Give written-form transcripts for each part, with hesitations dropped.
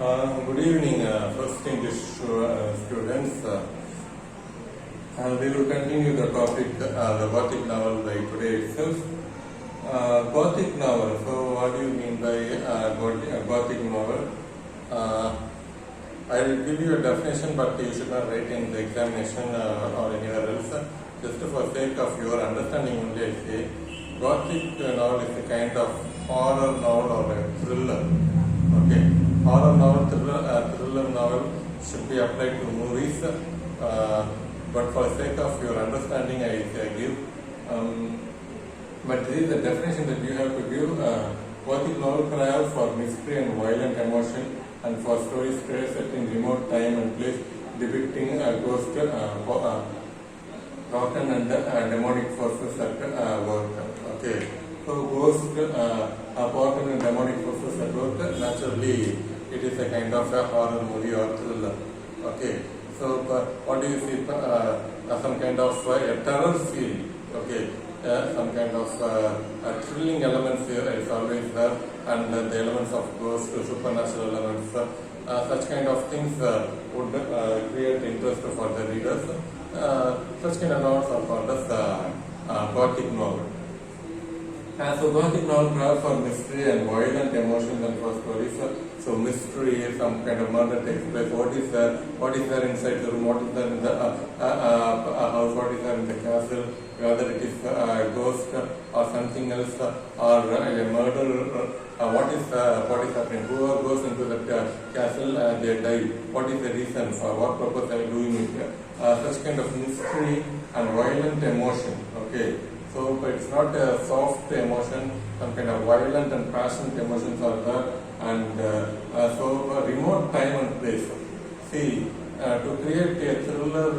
Good evening, first English students. We will continue the topic, the Gothic novel by today itself. Gothic novel. So, what do you mean by Gothic novel? I will give you a definition, but you should not write in the examination or anywhere else. Just for sake of your understanding only, I say Gothic novel is a kind of horror novel or a thriller. Okay, horror novel, thriller novel should be applied to movies, but for sake of your understanding, I give. But this is the definition that you have to give. Gothic novel cry for mystery and violent emotion, and for stories set in remote time and place, depicting ghost, rotten and demonic forces at work. Okay. So ghost, rotten and demonic forces at work, naturally it is a kind of a horror movie or thriller. Okay. So what do you see? Some kind of a terror feel. Okay. Some kind of thrilling elements here is always there, and the elements of ghost, supernatural elements, such kind of things would create interest for the readers. Such kind of novels are called as Gothic novel. So Gothic novel cry for mystery and violent emotions and for stories. So mystery, some kind of murder takes place. What is there inside the room? What is there in the house? What is there in the castle? Whether it is a ghost or something else, or a murder. What is happening? Whoever goes into the castle, they die. What is the reason? For what purpose are you doing it? Such kind of mystery and violent emotion. Okay. So it's not a soft emotion, some kind of violent and passionate emotions are there, and so remote time and place. See, to create a thriller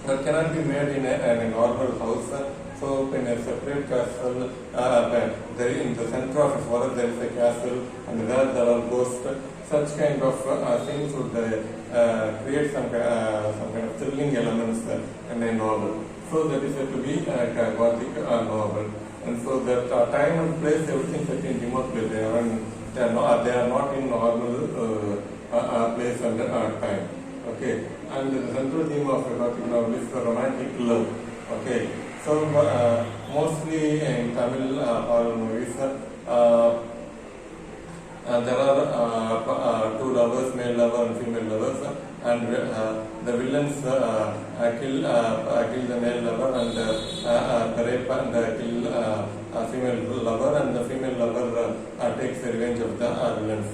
that cannot be made in a normal house. So in a separate castle, in the center of a forest there is a castle, and there are ghosts. Such kind of things would create some kind of thrilling elements in a novel. So that is said to be a Gothic novel. And so that time and place, everything set in remote place. They are not in normal place and time. Okay. And the central theme of a Gothic novel is romantic love. Okay. So mostly in Tamil horror movies, there are two lovers, male lover and female lovers, and the villains kill the male lover and rape and kill female lover, and the female lover takes revenge of the villains.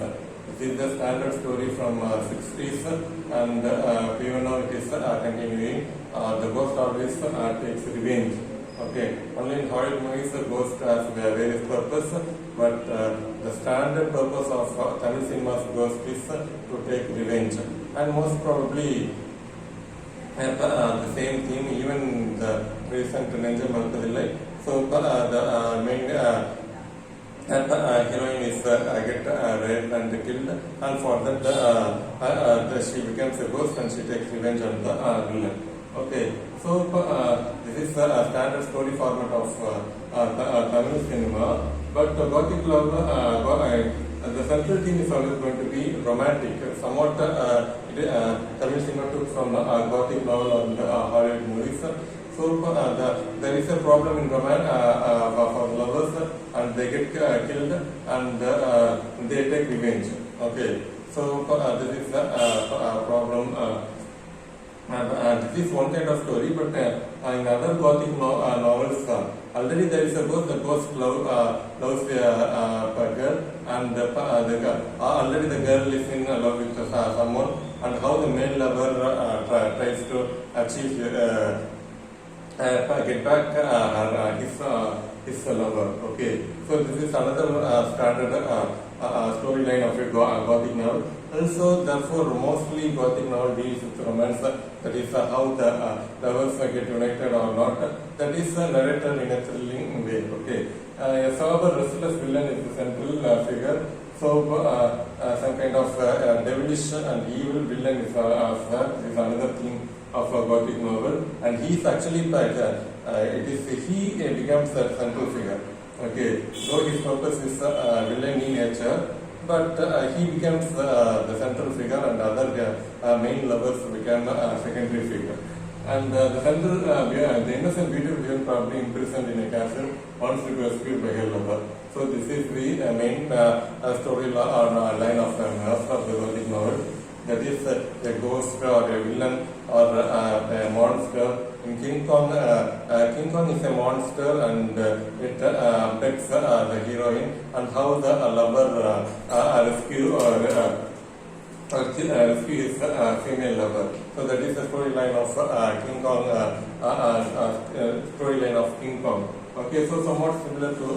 This is the standard story from 60s, and even now it is continuing. The ghost always takes revenge. Okay, only in horror movies the ghost has various purpose, but the standard purpose of Tamil cinema's ghost is to take revenge, and most probably the same theme even the recent Nenjam Marukadillai. So the main heroine is get raped and killed, and for that she becomes a ghost and she takes revenge on the villain. Okay, so this is the standard story format of Tamil cinema, but Gothic love, the central theme is always going to be romantic. Somewhat Tamil cinema took from Gothic novel and Hollywood movies. So there is a problem in romance for lovers, and they get killed, and they take revenge. Okay, so this is the problem. This is one kind of story, but in other Gothic novels, already there is a ghost. The ghost loves a girl, and already the girl is in love with someone, and how the male lover tries to achieve get back his lover. Okay, so this is another standard storyline of a Gothic novel. Also, therefore, mostly Gothic novel deals with romance. That is how the lovers get united or not. That is narrated in a thrilling way. Okay, a sober, restless villain is the central figure. So, some kind of devilish and evil villain is another theme of a Gothic novel, and he is actually he becomes the central figure. Okay, so his purpose is villainy nature, but he becomes the central figure, and other main lovers become secondary figure. And the central, the innocent beauty will probably imprisoned in a castle once it was rescued by her lover. So this is the main story line of the Gothic novel. That is a ghost or a villain or a monster. In King Kong, King Kong is a monster, and it abducts the heroine, and how the lover rescue his female lover. So that is the storyline of King Kong, storyline of King Kong. Okay, so somewhat similar to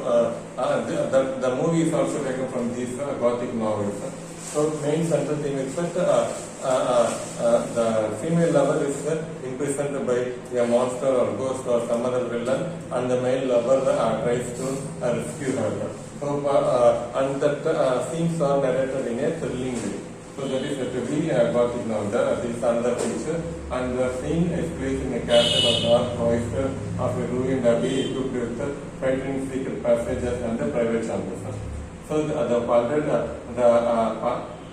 the movie is also taken from these Gothic novels. So main central theme is that the female lover is imprisoned by a monster or ghost or some other villain, and the male lover tries to rescue her. So and that scenes are narrated in a thrilling way. So that is to be Gothic novel. This is another picture, and the scene is placed in a castle of dark cloister of a ruined abbey equipped with frightening secret passages and private chambers. So the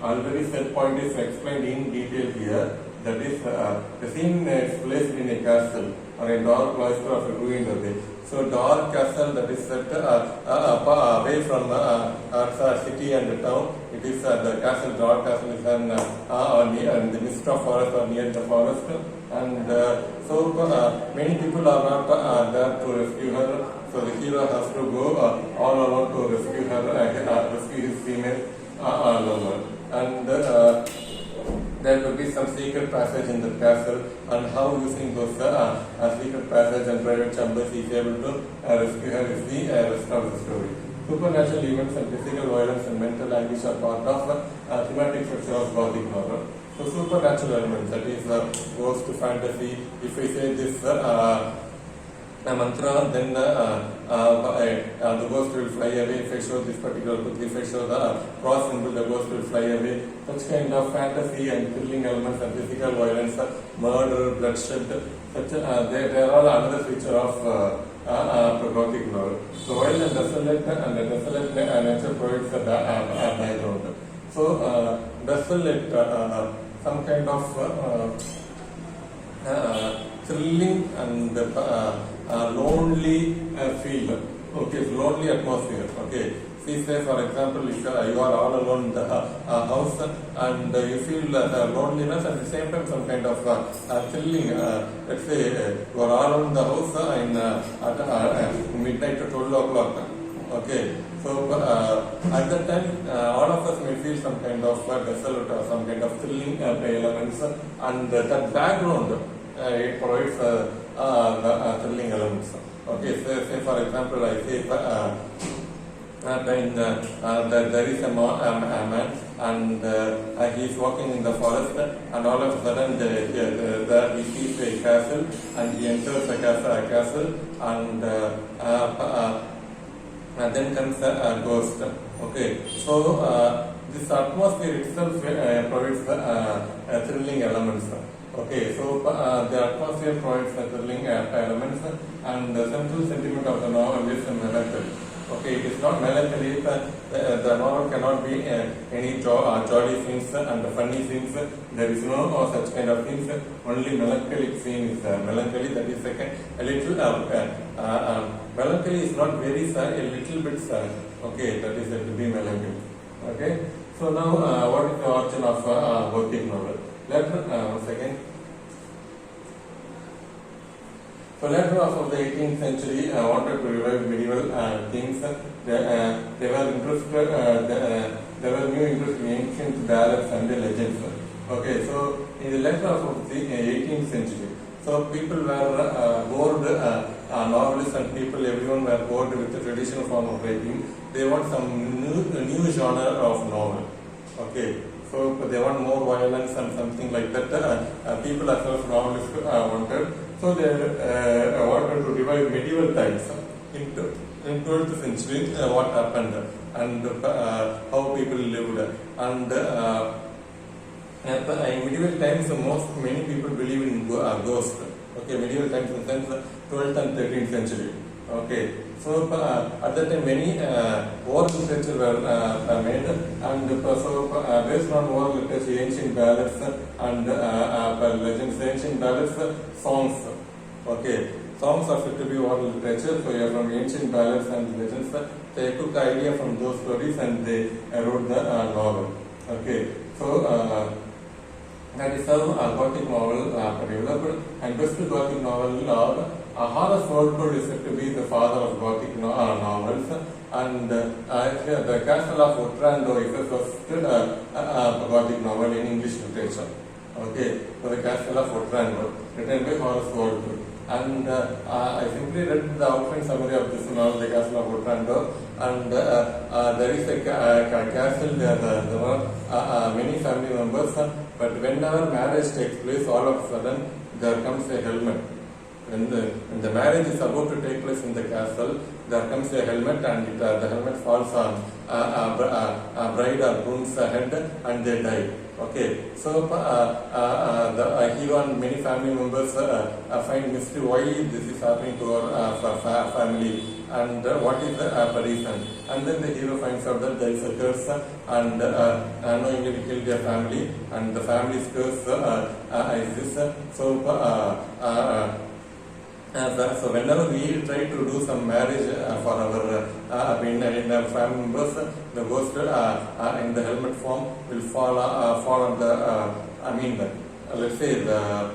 already set point is explained in detail here. That is, the scene is placed in a castle or a dark cloister of a ruined abbey. So dark castle that is set away from city and the town. It is the castle, dark castle is in the midst of forest or near the forest, and so many people are not there to rescue her. So the hero has to go all alone to rescue her, rescue his female lover, and there will be some secret passage in the castle, and how using those secret passage and private chambers he is able to rescue her is the rest of the story. Supernatural events and physical violence and mental anguish are part of thematic structure of Gothic novel. So supernatural elements, that is ghost fantasy. If I say this mantra, then the ghost will fly away. If I show this particular book, if I show the cross symbol, the ghost will fly away. Such kind of fantasy and thrilling elements and physical violence, murder, bloodshed, such they are all another feature of Gothic novel. So while the desolate nature provides a background. So desolate, some kind of thrilling and lonely feel. Okay, lonely atmosphere. Okay. See, say for example, if you are all alone in the house and you feel loneliness, at the same time some kind of thrilling. Let's say you are all alone in the house at midnight to 12 o'clock. Okay, so at that time all of us may feel some kind of desolate or some kind of thrilling elements, and that background it provides the thrilling elements. Okay, so say for example, I say there is a man, and he is walking in the forest, and all of a sudden there he sees a castle, and he enters the castle, and then comes a ghost. Okay, so this atmosphere itself provides thrilling elements. Okay, so the atmosphere provides thrilling elements, and the central sentiment of the novel is melancholy. Okay, it is not melancholy. The novel cannot be any jolly scenes and funny scenes. There is no such kind of things. Only melancholic scene is melancholy. That is a little melancholy is not very sad. A little bit sad. Okay, that is to be melancholy. Okay. So now, what is the origin of Gothic novel? Once again. So later of the 18th century, wanted to revive medieval themes. They were interested. There were new interest in ancient ballads and legends. Okay, so in the later of the 18th century, so people were bored. Novelists and people, everyone were bored with the traditional form of writing. They want some new genre of novel. Okay. So they want more violence and something like that. People as well as novelists wanted. So they wanted to revive medieval times. In 12th century, what happened and how people lived. And in medieval times, many people believe in ghosts. Okay, medieval times in the sense 12th and 13th century. Okay, so at that time many oral literature were made, and based on oral literature, ancient ballads and legends, ancient ballads, songs. Okay, songs are said to be oral literature. So yeah, from ancient ballads and legends, they took idea from those stories and they wrote the novel. Okay, so. That is how Gothic novel developed, and best Gothic novel Horace Walpole is said to be the father of Gothic novels, and the Castle of Otranto is the first Gothic novel in English literature. Okay, so the Castle of Otranto, written by Horace Walpole. And I simply read the outline summary of this novel, The Castle of Otranto, and there is a castle, there were many family members, but whenever marriage takes place, all of a sudden there comes a helmet. When the marriage is about to take place in the castle, there comes a helmet, and the helmet falls on bride or groom's head, and they die. Okay, so the hero and many family members find mystery why this is happening to our family, and what is the reason. And then the hero finds out that there is a curse, and unknowingly we killed their family, and the family's curse is this. So whenever we try to do some marriage for our family members, the ghost in the helmet form will fall on the let's say the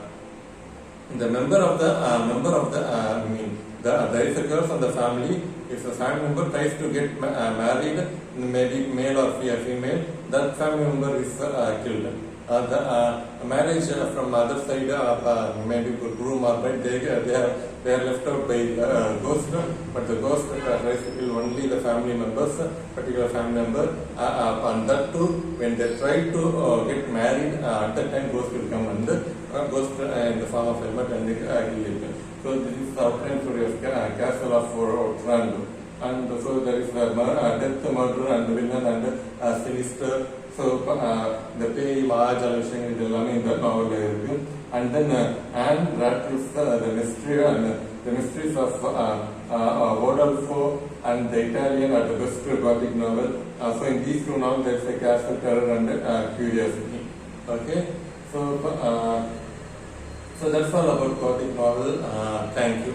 member of the there is a curse on the family. If the family member tries to get married, maybe male or female, that family member is killed. The marriage from other side, maybe groom or bride, they are left out by the ghost, but the ghost tries to kill only the family members, particular family member, and that too, when they try to get married, at that time ghost will come, and ghost in the form of helmet, and they kill it. So this is the outline story of Castle of Otranto. And so there is death, murder, and villain, and sinister. So the pay, Maj, Alvishing, in the novel, and then Anne Radcliffe, the mystery and the mysteries of Rodolfo and the Italian are the best Gothic novel. So in these two novels, there is a castle, terror, and curiosity. Okay, so that's all about Gothic novel. Thank you.